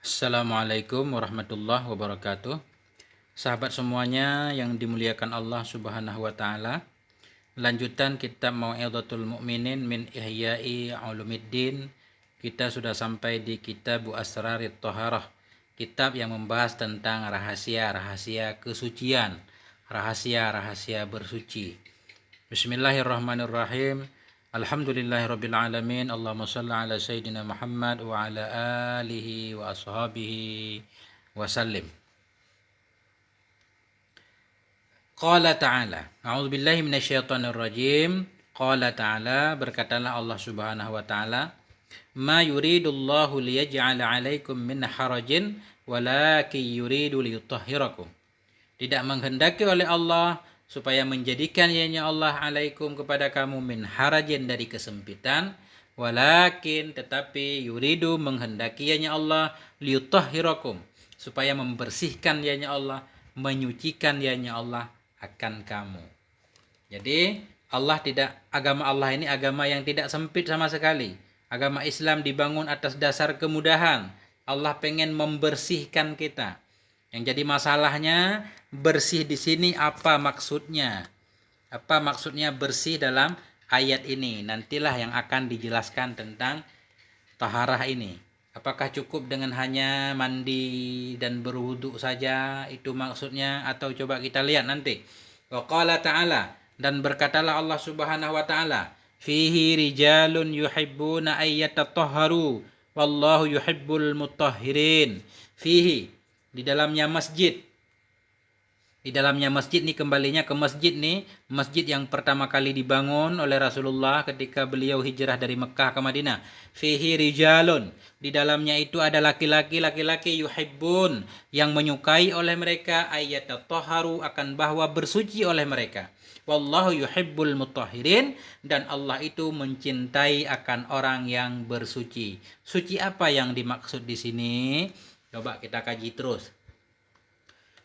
Assalamualaikum warahmatullahi wabarakatuh. Sahabat semuanya yang dimuliakan Allah Subhanahu wa taala. Lanjutan kitab Mau'izatul Mu'minin min Ihya'i Ulumiddin. Kita sudah sampai di kitab Asrarit Thaharah. Kitab yang membahas tentang rahasia-rahasia kesucian, rahasia-rahasia bersuci. Bismillahirrahmanirrahim. Alhamdulillahirabbil alamin. Allahumma shalli ala sayyidina Muhammad wa ala alihi wa ashabihi wa sallim. Qala ta'ala. A'udzubillahi minasyaitonir rajim. Qala ta'ala, berkatalah Allah Subhanahu wa taala, "Ma yuridullahu liyaj'ala 'alaikum min harajin walakin yuridu liyutahhirakum." Tidak menghendaki oleh Allah supaya menjadikan ianya Allah alaikum kepada kamu min harajin dari kesempitan, walakin tetapi yuridu menghendaki ianya Allah liyutahhirakum supaya membersihkan ianya Allah, menyucikan ianya Allah akan kamu. Jadi agama Allah ini agama yang tidak sempit sama sekali. Agama Islam dibangun atas dasar kemudahan. Allah pengen membersihkan kita. Yang jadi masalahnya, bersih di sini apa maksudnya? Apa maksudnya bersih dalam ayat ini? Nantilah yang akan dijelaskan tentang taharah ini. Apakah cukup dengan hanya mandi dan berwudu saja itu maksudnya, atau coba kita lihat nanti. Wa qala ta'ala, dan berkatalah Allah Subhanahu wa taala, fihi rijalun yuhibbuna ayyatatahharu wallahu yuhibbul mutahhirin. Fihi, di dalamnya masjid. Di dalamnya masjid nih, kembalinya ke masjid nih, masjid yang pertama kali dibangun oleh Rasulullah ketika beliau hijrah dari Mekah ke Madinah. Fihi rijalun, di dalamnya itu ada laki-laki yuhibbun, yang menyukai oleh mereka, ayyatatahharu, akan bahwa bersuci oleh mereka. Wallahu yuhibbul mutahhirin, dan Allah itu mencintai akan orang yang bersuci. Suci apa yang dimaksud di sini? Coba kita kaji terus.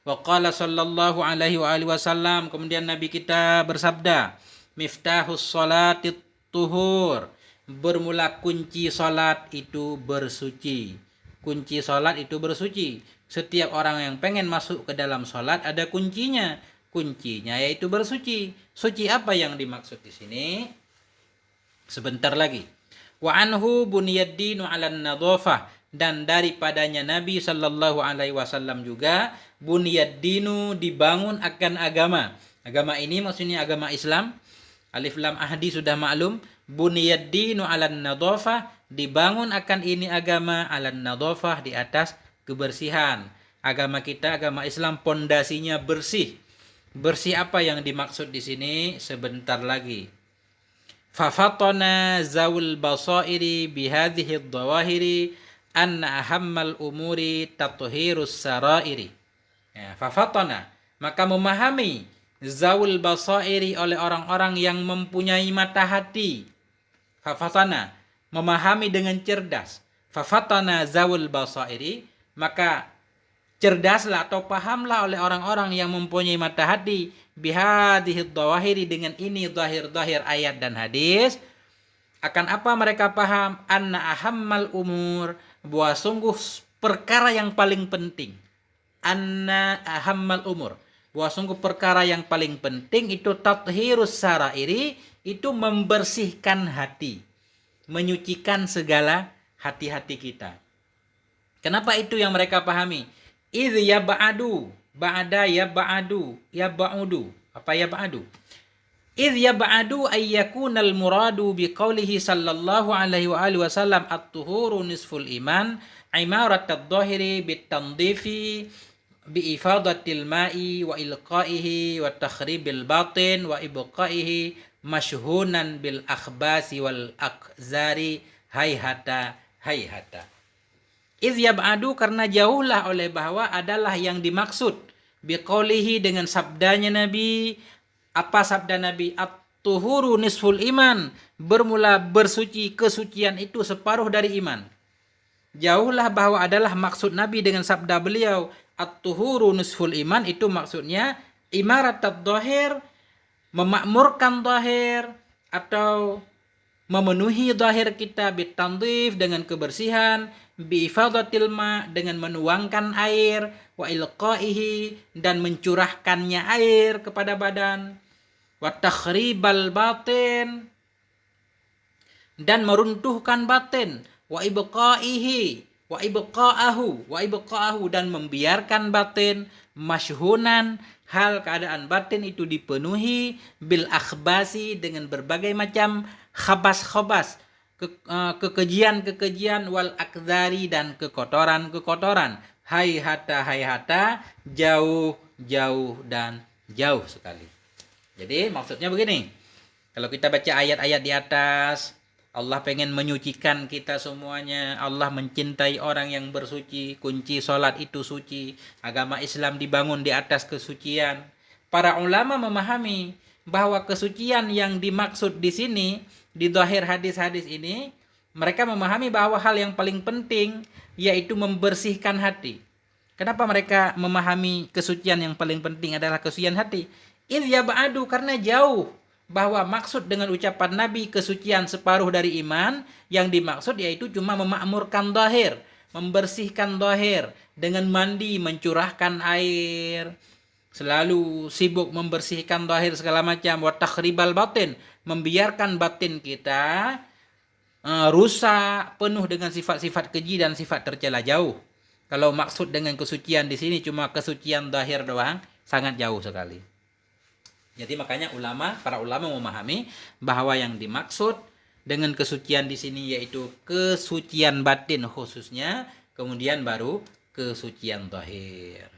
Wa qala sallallahu alaihi wa alihi wasallam, kemudian Nabi kita bersabda, miftahus sholatit tuhur, bermula kunci salat itu bersuci. Kunci salat itu bersuci. Setiap orang yang pengen masuk ke dalam salat ada kuncinya. Kuncinya yaitu bersuci. Suci apa yang dimaksud di sini? Sebentar lagi. Wa anhu buniyad dinu 'alan nadhafah, dan daripadanya Nabi sallallahu alaihi wasallam juga buniyad dinu, dibangun akan agama. Agama ini maksudnya agama Islam. Alif lam ahdi sudah maklum. Buniyad dinu 'alan nadhafah, dibangun akan ini agama 'alan nadhafah, di atas kebersihan. Agama kita, agama Islam, pondasinya bersih. Bersih apa yang dimaksud di sini? Sebentar lagi. Fafatana zawul basairi bihadhihi dhawahiri anna ahammal umuri tathhirus sarairi. Ya, fafatana, maka memahami zawul basairi oleh orang-orang yang mempunyai mata hati. Fafatana, memahami dengan cerdas. Fafatana zawul basairi, maka cerdaslah atau pahamlah oleh orang-orang yang mempunyai mata hati bihadhihi dhawahiri, dengan ini zahir-zahir ayat dan hadis. Akan apa mereka paham? Anna ahammal umur, bahwa sungguh perkara yang paling penting. Anna ahammal umur, bahwa sungguh perkara yang paling penting itu tathhirus sarairi, itu membersihkan hati, menyucikan segala hati-hati kita. Kenapa itu yang mereka pahami? Idh yab'adu, ba'da yab'adu, yab'udu. Apa yab'adu? Idh yab'adu ayyakunal muradu biqaulihi sallallahu alaihi wa alihi wasallam at-tuhuru nisful iman, imaratad dhahiri bitandifi biifadatil ma'i wa ilqaihi wa takhribil batin wa ibqaihi mashhunan bil akhbasi wal akzari hayhata hayhata. Idh yab'adu, karena jauhlah oleh bahwa adalah yang dimaksud biqaulihi, dengan sabdanya Nabi. Apa sabda Nabi? At-tuhuru nisful iman, bermula bersuci, kesucian itu separuh dari iman. Jauhlah bahwa adalah maksud Nabi dengan sabda beliau at-tuhuru nisful iman, itu maksudnya imaratat dhahir, memakmurkan dhahir atau memenuhi zahir kita bitandif, dengan kebersihan, bi'ifadatil ma, dengan menuangkan air, wa ilqaihi, dan mencurahkannya air kepada badan, wa takhribal batin, dan meruntuhkan batin, wa ibqaihi, wa ibqaahu, dan membiarkan batin masyhunan, hal keadaan batin itu dipenuhi bil akhbasi, dengan berbagai macam khabas-khabas, kekejian-kekejian, wal akdari, dan kekotoran-kekotoran, hayhata, jauh dan jauh sekali. Jadi maksudnya begini, kalau kita baca ayat-ayat di atas, Allah pengen menyucikan kita semuanya. Allah mencintai orang yang bersuci. Kunci sholat itu suci. Agama Islam dibangun di atas kesucian. Para ulama memahami bahwa kesucian yang dimaksud di sini, di zahir hadis-hadis ini, mereka memahami bahwa hal yang paling penting yaitu membersihkan hati. Kenapa mereka memahami kesucian yang paling penting adalah kesucian hati? Idh yab'adu, karena jauh. Bahwa maksud dengan ucapan Nabi kesucian separuh dari iman, yang dimaksud yaitu cuma memakmurkan zahir, membersihkan zahir dengan mandi, mencurahkan air, selalu sibuk membersihkan zahir segala macam, wa takhribal batin, membiarkan batin kita rusak, penuh dengan sifat-sifat keji dan sifat tercela, jauh. Kalau maksud dengan kesucian di sini cuma kesucian zahir doang, sangat jauh sekali. Jadi makanya para ulama memahami bahwa yang dimaksud dengan kesucian di sini yaitu kesucian batin khususnya, kemudian baru kesucian zahir.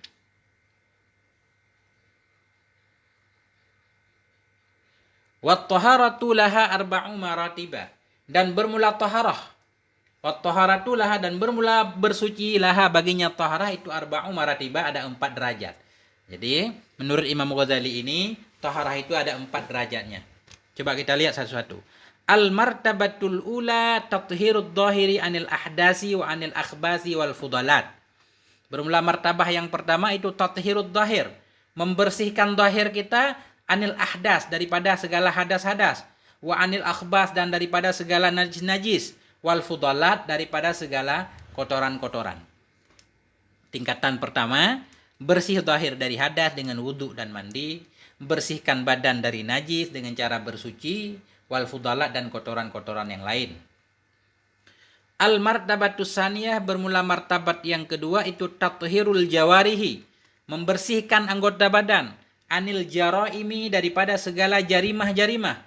Wat taharatu laha arba'u maratiba, dan bermula taharah. Wat taharatu laha, dan bermula bersuci, laha baginya taharah itu arba'u maratiba, ada 4 derajat. Jadi menurut Imam Ghazali ini taharah itu ada 4 derajatnya. Coba kita lihat satu-satu. Al-martabatul ula tathhirud dhahiri anil ahdasi wa anil akhbasi wal fudalat. Bermula martabah yang pertama itu tathhirud dhahir, membersihkan dhahir kita, anil ahdas, daripada segala hadas-hadas, wa anil akhbas, dan daripada segala najis-najis, wal fudalat, daripada segala kotoran-kotoran. Tingkatan pertama, bersih dhahir dari hadas dengan wudhu dan mandi, bersihkan badan dari najis dengan cara bersuci, wal fudalat, dan kotoran-kotoran yang lain. Al martabatus saniyah, bermula martabat yang kedua itu tathhirul jawarihi, membersihkan anggota badan, anil jaraimi, daripada segala jarimah-jarimah.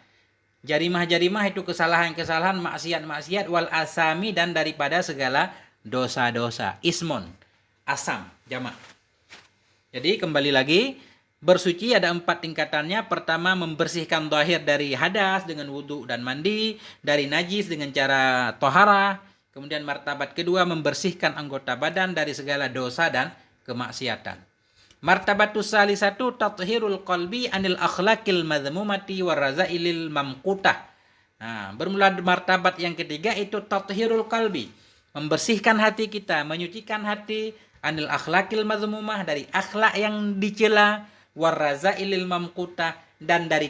Jarimah-jarimah itu kesalahan-kesalahan, maksiat-maksiat, wal asami, dan daripada segala dosa-dosa. Ismon, asam, jamak. Jadi kembali lagi, bersuci ada 4 tingkatannya. Pertama, membersihkan zahir dari hadas dengan wudhu dan mandi, dari najis dengan cara tohara. Kemudian martabat kedua, membersihkan anggota badan dari segala dosa dan kemaksiatan. Martabatus salisatu tathhirul qalbi anil akhlaqil madhmumati warazailil mamqutah. Nah, bermula martabat yang ketiga itu tathhirul qalbi, membersihkan hati kita, menyucikan hati, anil akhlaqil madhmumah, dari akhlak yang dicela, warazailil mamqutah, dan dari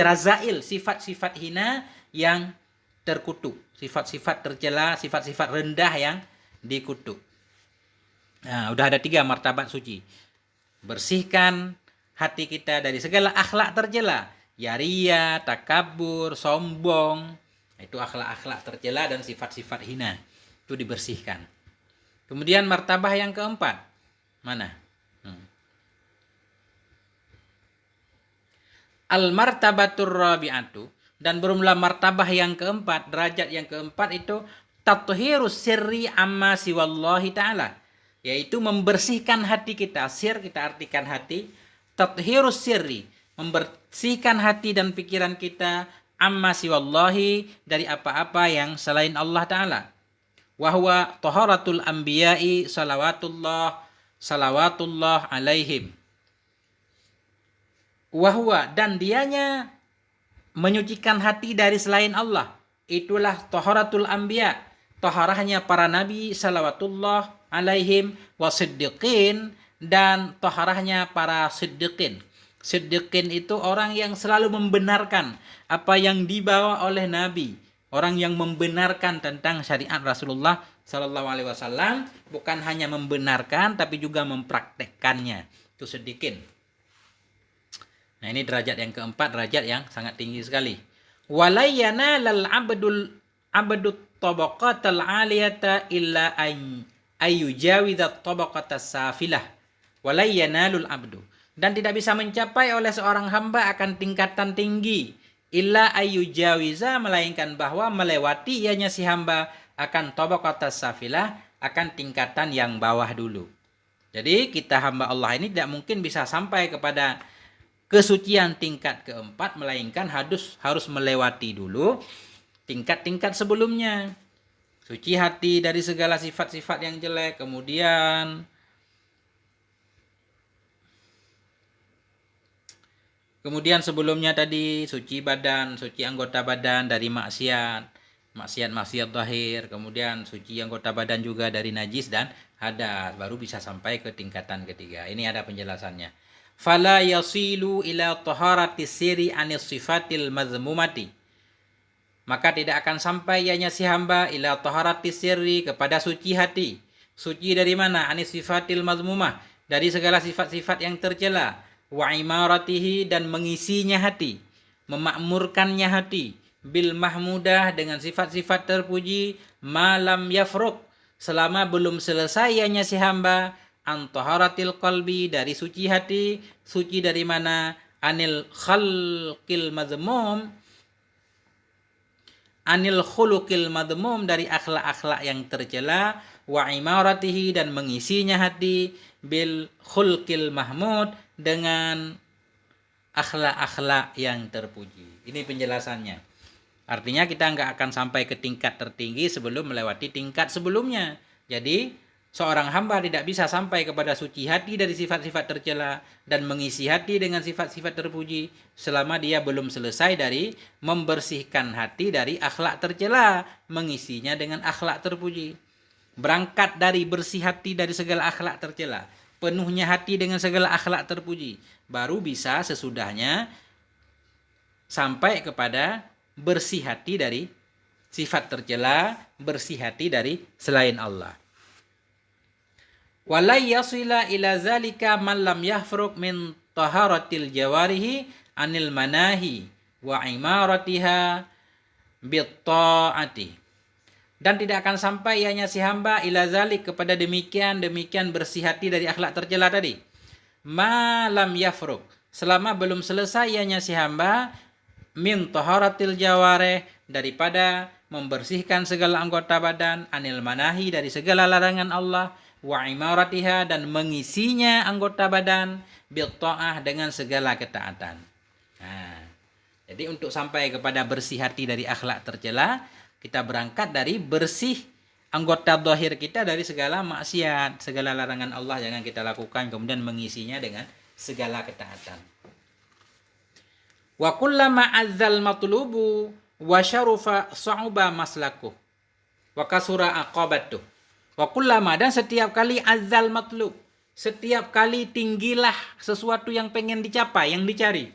razail, sifat-sifat hina yang terkutuk, sifat-sifat tercela, sifat-sifat rendah yang dikutuk. Nah, udah ada 3 martabat suci. Bersihkan hati kita dari segala akhlak tercela, ya riya, takabur, sombong, itu akhlak-akhlak tercela dan sifat-sifat hina, itu dibersihkan. Kemudian martabah yang keempat, mana? Al-martabatur rabi'atu, dan bermula martabah yang keempat, derajat yang keempat itu tathhirus sirri amma siwallahi ta'ala, yaitu membersihkan hati kita. Sir kita artikan hati, tathhirus sirri, membersihkan hati dan pikiran kita, amma siwallahi, dari apa-apa yang selain Allah Ta'ala. Wahwa taharatul anbiya'i salawatullah alaihim. Wahwa, dan dianya menyucikan hati dari selain Allah. Itulah taharatul anbiya, taharahnya para nabi salawatullah alaihim, wasiddiqin, dan taharahnya para siddiqin. Siddiqin itu orang yang selalu membenarkan apa yang dibawa oleh nabi. Orang yang membenarkan tentang syariat Rasulullah Sallallahu Alaihi Wasallam, bukan hanya membenarkan tapi juga mempraktekkannya. Itu sedikit. Nah, ini derajat yang keempat, derajat yang sangat tinggi sekali. Walayana lal abdut tabaqatal aliyata illa ayyujawidhat tabaqatas safilah. Walayanalul abdu. Dan tidak bisa mencapai oleh seorang hamba akan tingkatan tinggi illa ayyujawiza, melainkan bahwa melewati ianya si hamba akan tabaqatas safilah, akan tingkatan yang bawah dulu. Jadi kita hamba Allah ini tidak mungkin bisa sampai kepada kesucian tingkat keempat, melainkan harus melewati dulu tingkat-tingkat sebelumnya. Suci hati dari segala sifat-sifat yang jelek, Kemudian sebelumnya tadi suci badan, suci anggota badan dari maksiat zahir, kemudian suci anggota badan juga dari najis dan hadas, baru bisa sampai ke tingkatan ketiga. Ini ada penjelasannya. Fala yasilu ila taharatis siri anis sifatil mazmumati. Maka tidak akan sampai ianya si hamba ila taharatis sirri, kepada suci hati. Suci dari mana? Anis sifatil mazmumah, dari segala sifat-sifat yang tercela. Wa imaratihi, dan mengisinya hati, memakmurkannya hati, bil mahmudah, dengan sifat-sifat terpuji, malam yafruq, selama belum selesai ianya si hamba, an taharatil qalbi, dari suci hati. Suci dari mana? Anil khalqil madmum, anil khuluqil madmum, dari akhlak-akhlak yang tercela. Wa imaratihi, dan mengisinya hati, bil khulqil mahmud, dengan akhlak-akhlak yang terpuji. Ini penjelasannya. Artinya kita nggak akan sampai ke tingkat tertinggi sebelum melewati tingkat sebelumnya. Jadi seorang hamba tidak bisa sampai kepada suci hati dari sifat-sifat tercela dan mengisi hati dengan sifat-sifat terpuji selama dia belum selesai dari membersihkan hati dari akhlak tercela, mengisinya dengan akhlak terpuji. Berangkat dari bersih hati dari segala akhlak tercela, penuhnya hati dengan segala akhlak terpuji, baru bisa sesudahnya sampai kepada bersih hati dari sifat tercela, bersih hati dari selain Allah. Wala yasila ila zalika man lam yahfruq min taharatil jawarihi anil manahi wa imaratiha bitta'ati. Dan tidak akan sampai ianya si hamba ila zalik, kepada demikian bersih hati dari akhlak tercela tadi. Malam yafruq, selama belum selesai ianya si hamba min taharatil jawareh, daripada membersihkan segala anggota badan, anil manahi, dari segala larangan Allah, wa imaratiha, dan mengisinya anggota badan, bil ta'ah, dengan segala ketaatan. Nah, jadi untuk sampai kepada bersih hati dari akhlak tercela, kita berangkat dari bersih anggota zahir kita dari segala maksiat, segala larangan Allah jangan kita lakukan, kemudian mengisinya dengan segala ketaatan. Wa kullama azzal matlubu wa syarufa sa'uba maslaku wa kasura aqabatu. Wa kullama, dan setiap kali azzal matlub, setiap kali tinggilah sesuatu yang pengen dicapai, yang dicari.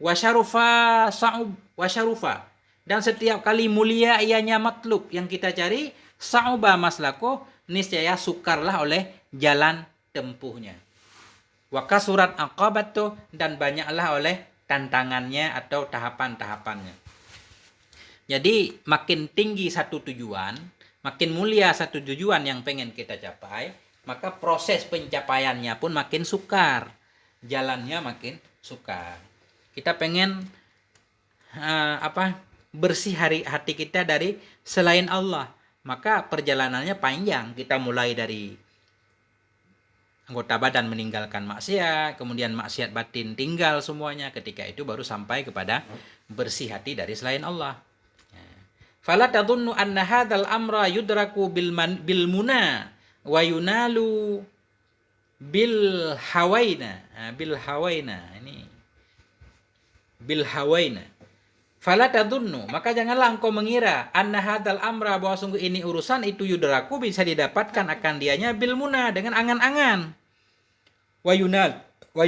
Wa syarufa sa'ub wa syarufa, dan setiap kali mulia ianya matlub yang kita cari, sa'uba maslaku, niscaya sukarlah oleh jalan tempuhnya. Wa kasurat aqabatu, dan banyaklah oleh tantangannya atau tahapan-tahapannya. Jadi makin tinggi satu tujuan, makin mulia satu tujuan yang pengen kita capai, maka proses pencapaiannya pun makin sukar, jalannya makin sukar. Kita pengen bersih hati kita dari selain Allah, maka perjalanannya panjang. Kita mulai dari anggota badan meninggalkan maksiat, kemudian maksiat batin tinggal semuanya, ketika itu baru sampai kepada bersih hati dari selain Allah. Fala tadhunnu anna hadzal amra yudraku bil muna wa yunalu bil hawaina. Fala tadunnu, maka janganlah engkau mengira, anna hadzal amra, bahwa sungguh ini urusan itu, yudraku, bisa didapatkan akan dianya, bil muna, dengan angan-angan. Wa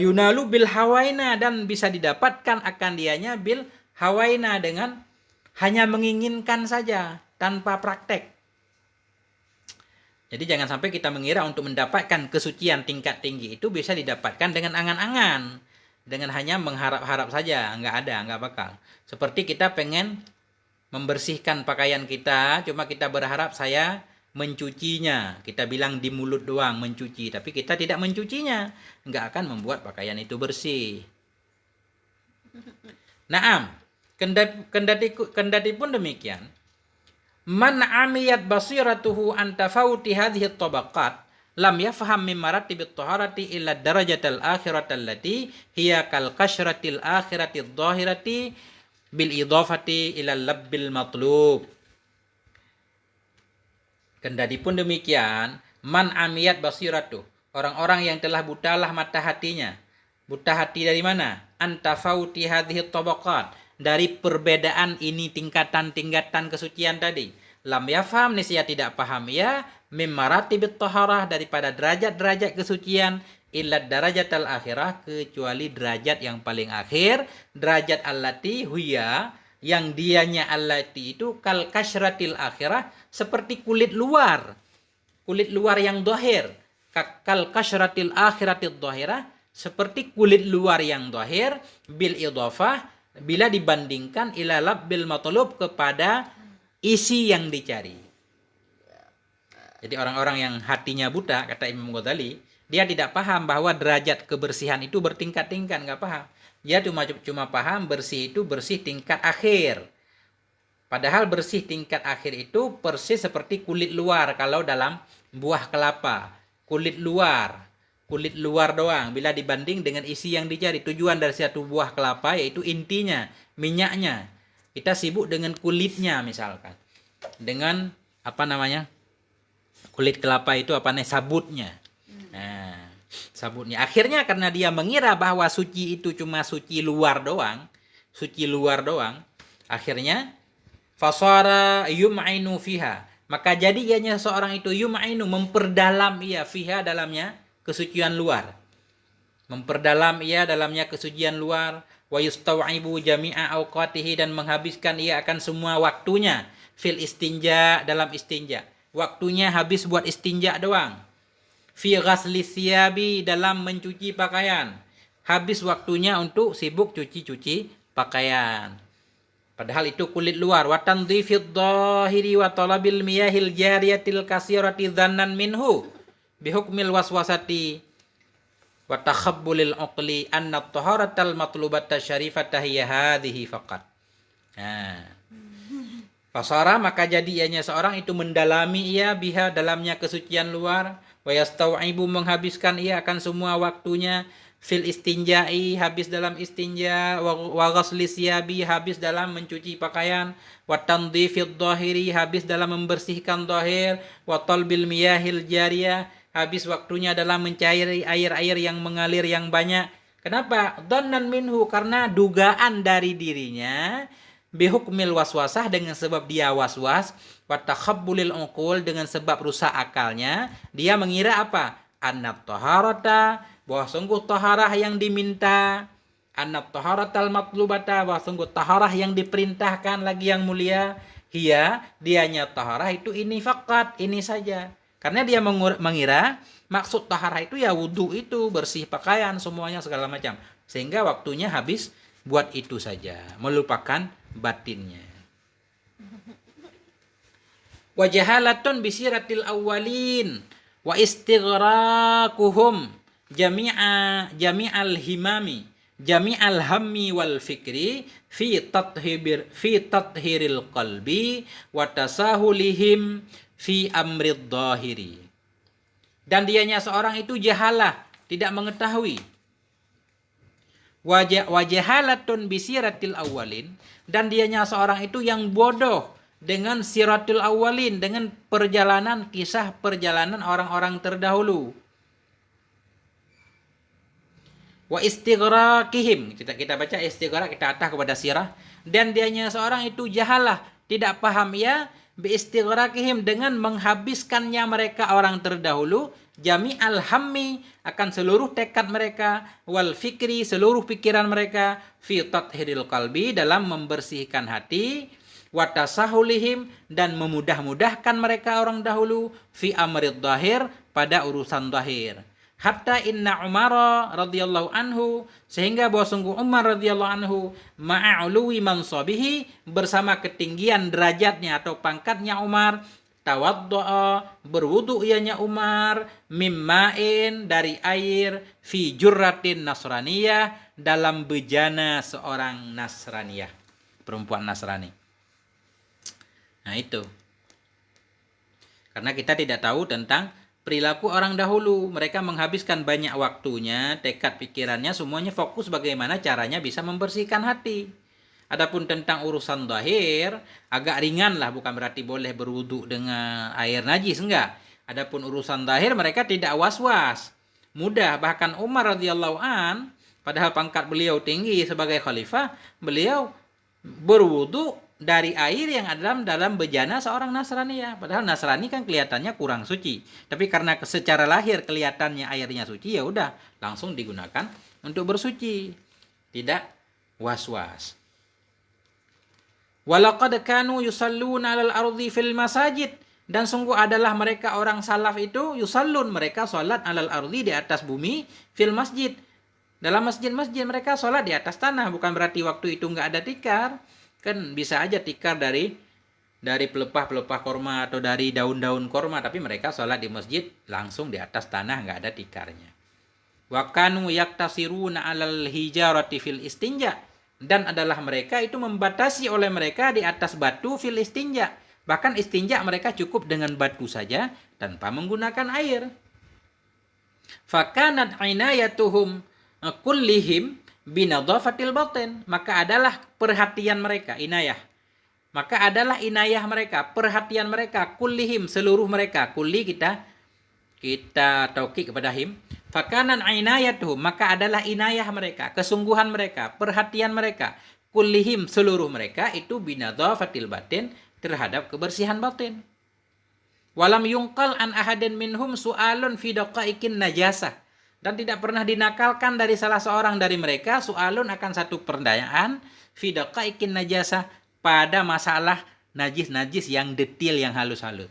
yunalu bil hawaina, dan bisa didapatkan akan dianya bil hawaina, dengan hanya menginginkan saja tanpa praktek. Jadi jangan sampai kita mengira untuk mendapatkan kesucian tingkat tinggi itu bisa didapatkan dengan angan-angan, dengan hanya mengharap-harap saja, nggak bakal. Seperti kita pengen membersihkan pakaian kita, cuma kita berharap saya mencucinya. Kita bilang di mulut doang mencuci, tapi kita tidak mencucinya, nggak akan membuat pakaian itu bersih. Naam, kendati pun demikian, man amiyat basiratuhu an tafawuti hadhihi tabaqat lam yafham min maratibit taharati illa darajatal akhirati allati hiya kal qashratil akhirati dhahirati bil idafati ila labbil matlub. Kendati pun demikian, man amiyat basiratuh, orang-orang yang telah butalah mata hatinya. Buta hati dari mana? An tafawuti hadhihi tabaqat, dari perbedaan ini tingkatan-tingkatan kesucian tadi. Lam yafham, niscaya tidak paham ya, mimmaratibit taharah, daripada derajat-derajat kesucian, illa darajatal akhirah, kecuali derajat yang paling akhir, derajat allati huya, yang dianya allati itu kal kasyratil akhirah, seperti kulit luar yang dohir, kal kasyratil akhiratil dohirah, seperti kulit luar yang dohir, bil idhafah, bila dibandingkan ila labbil matlub, kepada isi yang dicari. Jadi orang-orang yang hatinya buta, kata Imam Ghazali, dia tidak paham bahwa derajat kebersihan itu bertingkat-tingkat, nggak paham. Dia cuma paham bersih itu bersih tingkat akhir. Padahal bersih tingkat akhir itu persis seperti kulit luar kalau dalam buah kelapa. Kulit luar doang bila dibanding dengan isi yang dicari. Tujuan dari satu buah kelapa yaitu intinya, minyaknya. Kita sibuk dengan kulitnya misalkan. Dengan kulit kelapa itu sabutnya. Nah, sabutnya. Akhirnya karena dia mengira bahwa suci itu cuma suci luar doang, akhirnya fasara yum'ainu fiha, maka jadi ianya seorang itu yum'ainu, memperdalam ia fiha, dalamnya kesucian luar. Memperdalam ia dalamnya kesucian luar, wa yustawibu jami'a awqatihi, dan menghabiskan ia akan semua waktunya, fil istinja, dalam istinja. Waktunya habis buat istinja doang. Fi ghasli siyabi, dalam mencuci pakaian. Habis waktunya untuk sibuk cuci pakaian. Padahal itu kulit luar. Wa tandhifid dhahiri wa talabil miyahil jariyatil kasirati dhannan minhu bihukmil waswasati wa takhabbulil uqli anna taharatal matlubata syarifata hiya hadhihi faqat. Nah, fasara, maka jadi ianya seorang itu mendalami ia biha, dalamnya kesucian luar, wa yastawibu, menghabiskan ia akan semua waktunya, fil istinja'i, habis dalam istinja, wa ghasli siyabi, habis dalam mencuci pakaian, wa tandhifid dhahiri, habis dalam membersihkan dhahir, wa talbil miyahil jariyah, habis waktunya dalam mencari air-air yang mengalir yang banyak. Kenapa? Dhannan minhu, karena dugaan dari dirinya, bihukmil waswasah, dengan sebab dia waswas, wa takhabbulil uqul, dengan sebab rusak akalnya, dia mengira apa? Annat taharata, bahwa sungguh taharah yang diminta, annat taharatal matlubata, bahwa sungguh taharah yang diperintahkan lagi yang mulia, hiya, dianya taharah itu ini faqat, ini saja. Karena dia mengira maksud taharah itu ya wudu itu, bersih pakaian, semuanya segala macam. Sehingga waktunya habis buat itu saja, melupakan batinnya. Wa jahalatun bisiratil awwalin wa istighraquhum jami'al himami jami'al hammi wal fikri fi tathhiril qalbi wa tasahulihim fi amrid dhahiri. Dan dianya seorang itu jahalah, tidak mengetahui. Wajahalatun bisiratil awalin, dan dianya seorang itu yang bodoh dengan siratul awalin, dengan kisah perjalanan orang-orang terdahulu. Wa istighraqihim, kita baca istighraq, kita atah kepada sirah. Dan dianya seorang itu jahalah, tidak paham ya, bi istighraqihim, dengan menghabiskannya mereka orang terdahulu, jami'al hammi, akan seluruh tekad mereka, wal fikri, seluruh pikiran mereka, fi tathhiril qalbi, dalam membersihkan hati, wa tasahulihim, dan memudah-mudahkan mereka orang dahulu fi amrid dhahir, pada urusan zahir. Hatta inna Umar radhiyallahu anhu, sehingga bahwa sungguh Umar radhiyallahu anhu ma'a'ului mansabihi, bersama ketinggian derajatnya atau pangkatnya Umar, tawaddo'a, berwudu ianya Umar, mimma'in, dari air, fi jurratin nasraniyah, dalam bejana seorang Nasraniyah, perempuan Nasrani. Nah itu, karena kita tidak tahu tentang perilaku orang dahulu. Mereka menghabiskan banyak waktunya, tekad pikirannya, semuanya fokus bagaimana caranya bisa membersihkan hati. Adapun tentang urusan zahir, agak ringan lah, bukan berarti boleh berwudu dengan air najis, enggak. Adapun urusan zahir mereka tidak was-was, mudah. Bahkan Umar radhiyallahu an, padahal pangkat beliau tinggi sebagai khalifah, beliau berwudu dari air yang ada dalam bejana seorang Nasrani ya. Padahal Nasrani kan kelihatannya kurang suci, tapi karena secara lahir kelihatannya airnya suci, ya udah langsung digunakan untuk bersuci, tidak was-was. Walaqad kanu yusalluna 'alal ardi fil masajid, dan sungguh adalah mereka orang salaf itu yusallun, mereka salat 'alal ardi, di atas bumi, fil masjid, dalam masjid-masjid mereka salat di atas tanah. Bukan berarti waktu itu enggak ada tikar. Kan bisa aja tikar dari pelepah-pelepah korma atau dari daun-daun korma, tapi mereka sholat di masjid langsung di atas tanah, nggak ada tikarnya. Wa kanu yaktasiruna 'alal hijarati fil istinja, dan adalah mereka itu membatasi oleh mereka di atas batu fil istinja. Bahkan istinja mereka cukup dengan batu saja tanpa menggunakan air. Fakanat inayatuhum kullihim binadhafatil batin, maka adalah perhatian mereka, inayah. Maka adalah inayah mereka, perhatian mereka, kullihim, seluruh mereka. Kulli kita taukid kepada him. Fakanan inayatuhum, maka adalah inayah mereka, kesungguhan mereka, perhatian mereka, kullihim, seluruh mereka itu binadhafatil batin, terhadap kebersihan batin. Walam yungqal an ahadin minhum su'alun fi daqaiqin najasah, dan tidak pernah dinakalkan dari salah seorang dari mereka su'alun, akan satu pertanyaan, fi daqaiqin najasah, pada masalah najis-najis yang detil, yang halus-halus.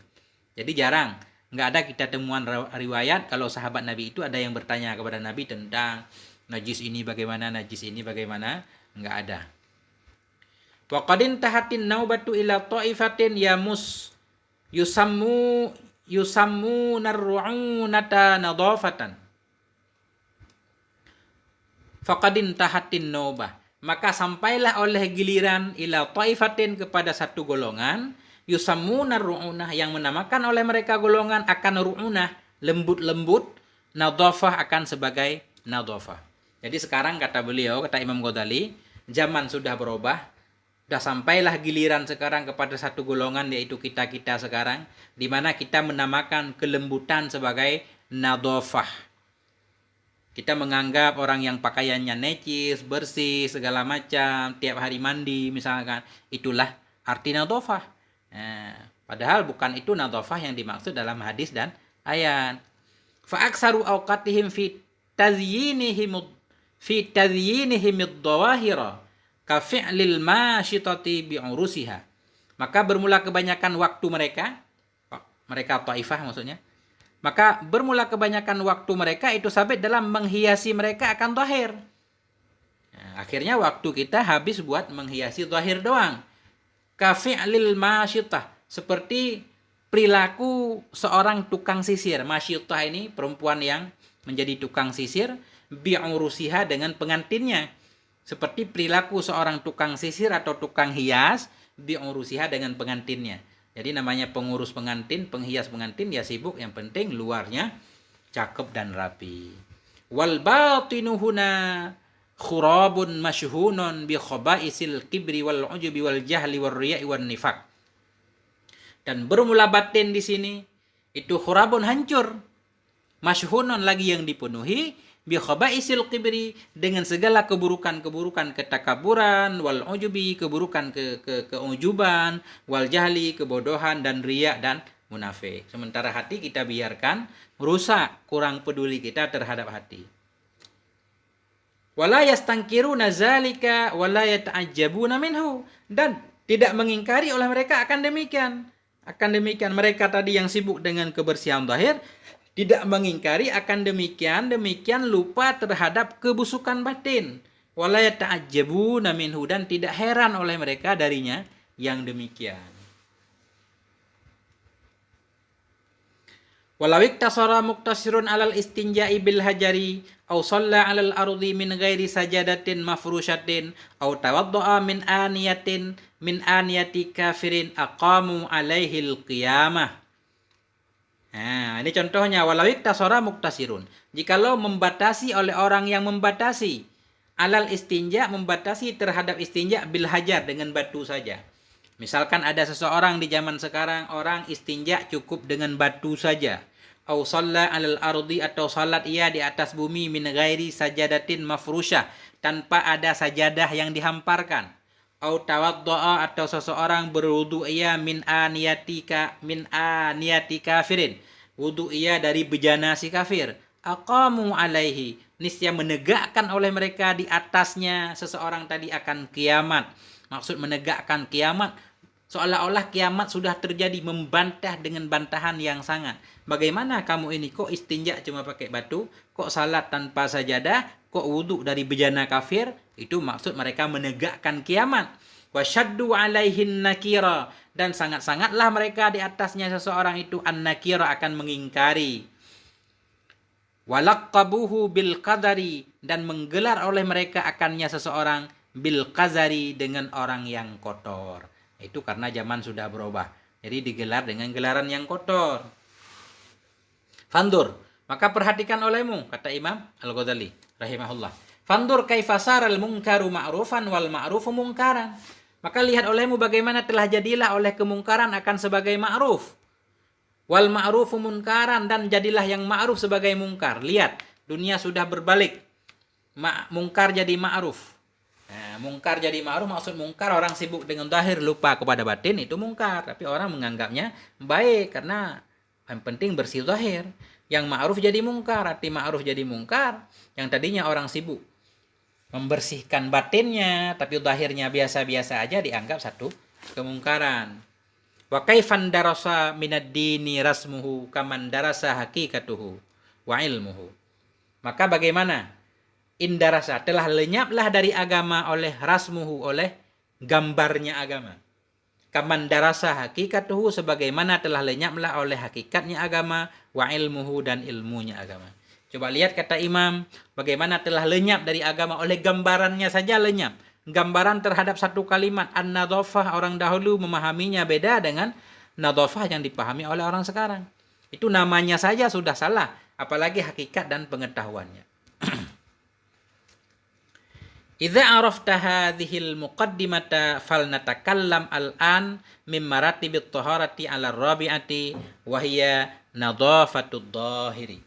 Jadi jarang, nggak ada kita temuan riwayat kalau sahabat Nabi itu ada yang bertanya kepada Nabi tentang najis ini bagaimana, najis ini bagaimana, nggak ada. Wa qadin tahatin naubatu ila ta'ifatin yusammu narru'unata nadhafatan. Faqadin tahatin naubah, maka sampailah oleh giliran ila ta'ifatin, kepada satu golongan, yusammu narru'unah, yang menamakan oleh mereka golongan akan ru'unah, lembut-lembut, nadhafah akan sebagai nadhafah. Jadi sekarang kata beliau, kata Imam Ghazali, zaman sudah berubah. Sudah sampailah giliran sekarang kepada satu golongan, yaitu kita-kita sekarang, di mana kita menamakan kelembutan sebagai nadhafah. Kita menganggap orang yang pakaiannya necis, bersih, segala macam, tiap hari mandi misalkan, itulah arti nadhafah. Padahal bukan itu nadhafah yang dimaksud dalam hadis dan ayat. Fa aksaru awqatihim fi tazyinihim ad-dawahira ka fi'lil masyitati bi'urusiha. Maka bermula kebanyakan waktu mereka Taifah maksudnya, maka bermula kebanyakan waktu mereka itu sabit dalam menghiasi mereka akan zahir. Akhirnya waktu kita habis buat menghiasi zahir doang. Ka fi'lil masyitah, seperti perilaku seorang tukang sisir. Masyitah ini perempuan yang menjadi tukang sisir, bi'urusiha, dengan pengantinnya. Seperti perilaku seorang tukang sisir atau tukang hias, bi'urusiha, dengan pengantinnya. Jadi namanya pengurus pengantin, penghias pengantin, ya sibuk, yang penting luarnya cakep dan rapi. Wal batinuhuna khurabun masyhunun bi khabaisil kibri wal ujubi wal jahli wal riya'i wan nifaq. Dan bermula batin di sini itu khurabun, hancur, masyhunun, lagi yang dipenuhi, bi khabaisil kibri, dengan segala keburukan-keburukan ketakaburan, wal ujubi, keburukan keujuban, wal jahli, kebodohan, dan riya dan munafik. Sementara hati kita biarkan rusak, kurang peduli kita terhadap hati. Wala yastankiruna zalika wala yata'ajjabuna minhu, dan Tidak mengingkari oleh mereka akan demikian. Akan demikian mereka tadi yang sibuk dengan kebersihan zahir tidak mengingkari akan demikian lupa terhadap kebusukan batin. Wala yata'ajjabuna minhu, dan tidak heran oleh mereka darinya yang demikian. Walau iktasara muktasirun alal istinja'i bil hajari aw shalla alal ardi min ghairi sajadatin mafrushatin aw tawadda'a min aniyati kafirin aqamu alaihi al-qiyamah. Nah, ini contohnya walau iktasara muktasirun. Jikalau membatasi oleh orang yang membatasi alal istinja, membatasi terhadap istinja bil hajar, dengan batu saja. Misalkan ada seseorang di zaman sekarang, orang istinja cukup dengan batu saja. Au shalla alal ardi, atau salat ia di atas bumi min ghairi sajadatin mafrusyah, tanpa ada sajadah yang dihamparkan. Au tawaddoa, atau seseorang berwudu ia min aniyati kafirin, wudu ia dari bejana si kafir. Aqamu alaihi, niscaya menegakkan oleh mereka di atasnya seseorang tadi akan kiamat. Maksud menegakkan kiamat, seolah-olah kiamat sudah terjadi, membantah dengan bantahan yang sangat. Bagaimana kamu ini, kok istinja cuma pakai batu, kok salat tanpa sajadah, kok wudu dari bejana kafir? Itu maksud mereka menegakkan kiamat. Wasyaddu alaihin nakira, dan sangat-sangatlah mereka di atasnya seseorang itu an-nakira, akan mengingkari. Walaqabuhu bil qadari, dan menggelar oleh mereka akannya seseorang bil qazari, dengan orang yang kotor. Itu karena zaman sudah berubah. Jadi digelar dengan gelaran yang kotor. Fandur, maka perhatikan olehmu, kata Imam Al-Ghazali rahimahullah. Fandur kaifasar al-munkaru ma'rufan wal ma'rufu munkaran. Maka lihat olehmu bagaimana telah jadilah oleh kemungkaran akan sebagai ma'ruf. Wal ma'rufu munkaran, dan jadilah yang ma'ruf sebagai mungkar. Lihat, dunia sudah berbalik. Mungkar jadi ma'ruf. Nah, mungkar jadi ma'ruf, maksud mungkar orang sibuk dengan zahir lupa kepada batin, itu mungkar. Tapi orang menganggapnya baik karena yang penting bersih zahir. Yang ma'ruf jadi mungkar, arti ma'ruf jadi mungkar. Yang tadinya orang sibuk membersihkan batinnya tapi zahirnya biasa-biasa aja, dianggap satu kemungkaran. Wa kaifan darasa minad dini rasmuhu kaman darasa hakikatuhu wa ilmuhu. Maka bagaimana? Indarasa, telah lenyaplah dari agama oleh rasmuhu, oleh gambarnya agama. Kaman darasa hakikatuhu, sebagaimana telah lenyaplah oleh hakikatnya agama, wa ilmuhu, dan ilmunya agama. Coba lihat kata Imam, bagaimana telah lenyap dari agama oleh gambarannya saja lenyap. Gambaran terhadap satu kalimat an-nadhafah, orang dahulu memahaminya beda dengan nadhafah yang dipahami oleh orang sekarang. Itu namanya saja sudah salah, apalagi hakikat dan pengetahuannya. Idza arafta hadhil muqaddimata falnatakallam al-an min maratibit taharati 'ala ar-rabi'ati wa hiya nadhafatud dhahiri.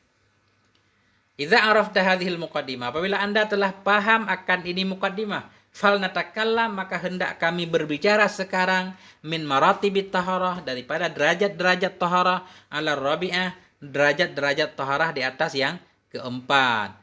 Idza arafta hadhil muqaddimah, apabila Anda telah paham akan ini muqaddimah, falnatakallam, maka hendak kami berbicara sekarang min maratibit taharah, daripada derajat-derajat taharah, 'ala ar-rabi'ah, derajat-derajat taharah di atas yang keempat.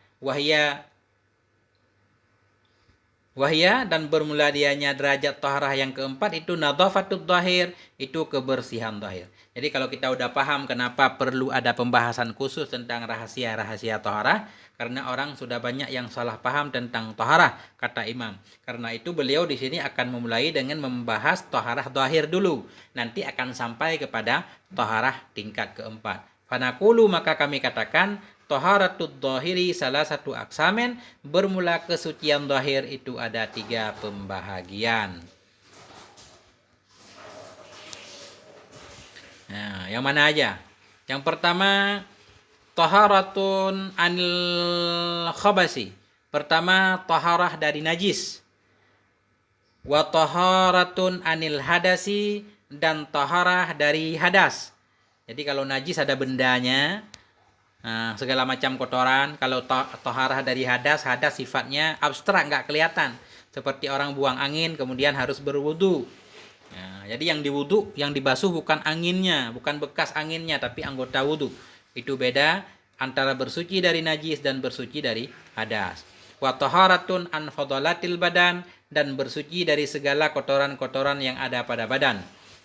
Wahya, dan bermula dianya derajat taharah yang keempat itu nadhafatud dhahir, itu kebersihan zahir. Jadi kalau kita udah paham kenapa perlu ada pembahasan khusus tentang rahasia-rahasia taharah, karena orang sudah banyak yang salah paham tentang taharah, kata Imam. Karena itu beliau di sini akan memulai dengan membahas taharah zahir dulu, nanti akan sampai kepada taharah tingkat keempat. Fanaqulu, maka kami katakan, taharatud dhahiri salah satu aksamen, bermula kesucian zahir itu ada 3 pembahagian. Nah, yang mana aja? Yang pertama, taharatun anil khabasi. Pertama, taharah dari najis. Wa taharatun anil hadasi, dan taharah dari hadas. Jadi kalau najis ada bendanya, segala macam kotoran. Kalau taharah dari hadas sifatnya abstrak, nggak kelihatan. Seperti orang buang angin kemudian harus berwudu. Jadi yang diwudu, yang dibasuh bukan anginnya, bukan bekas anginnya, tapi anggota wudu. Itu beda antara bersuci dari najis dan bersuci dari hadas. Wa taharatun an fadalatil badan, dan bersuci dari segala kotoran-kotoran yang ada pada badan.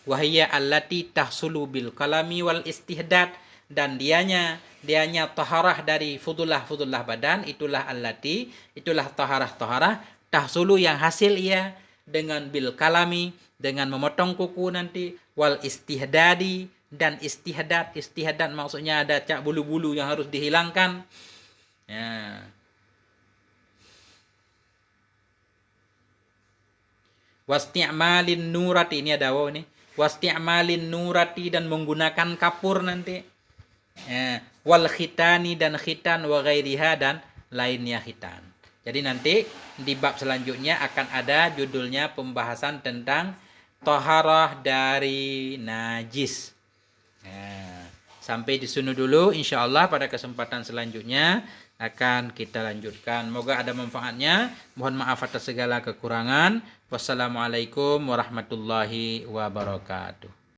Wahiyya allati tahsulu bil kalami wal istihdad, dan dianya taharah dari fudullah badan, itulah allati, itulah taharah tahsulu yang hasil ia dengan bil kalami, dengan memotong kuku nanti, wal istihdadi, dan istihdad maksudnya ada cak bulu-bulu yang harus dihilangkan. Ya. Wasti'malin nurati, ini ada waw nih. Wasti'malin nurati, dan menggunakan kapur nanti. Ya. Wal khitani, dan khitan, wa ghairiha, dan lainnya khitan. Jadi nanti di bab selanjutnya akan ada judulnya pembahasan tentang taharah dari najis. Ya. Sampai di sini dulu, insyaallah pada kesempatan selanjutnya akan kita lanjutkan. Moga ada manfaatnya. Mohon maaf atas segala kekurangan. Wassalamualaikum warahmatullahi wabarakatuh.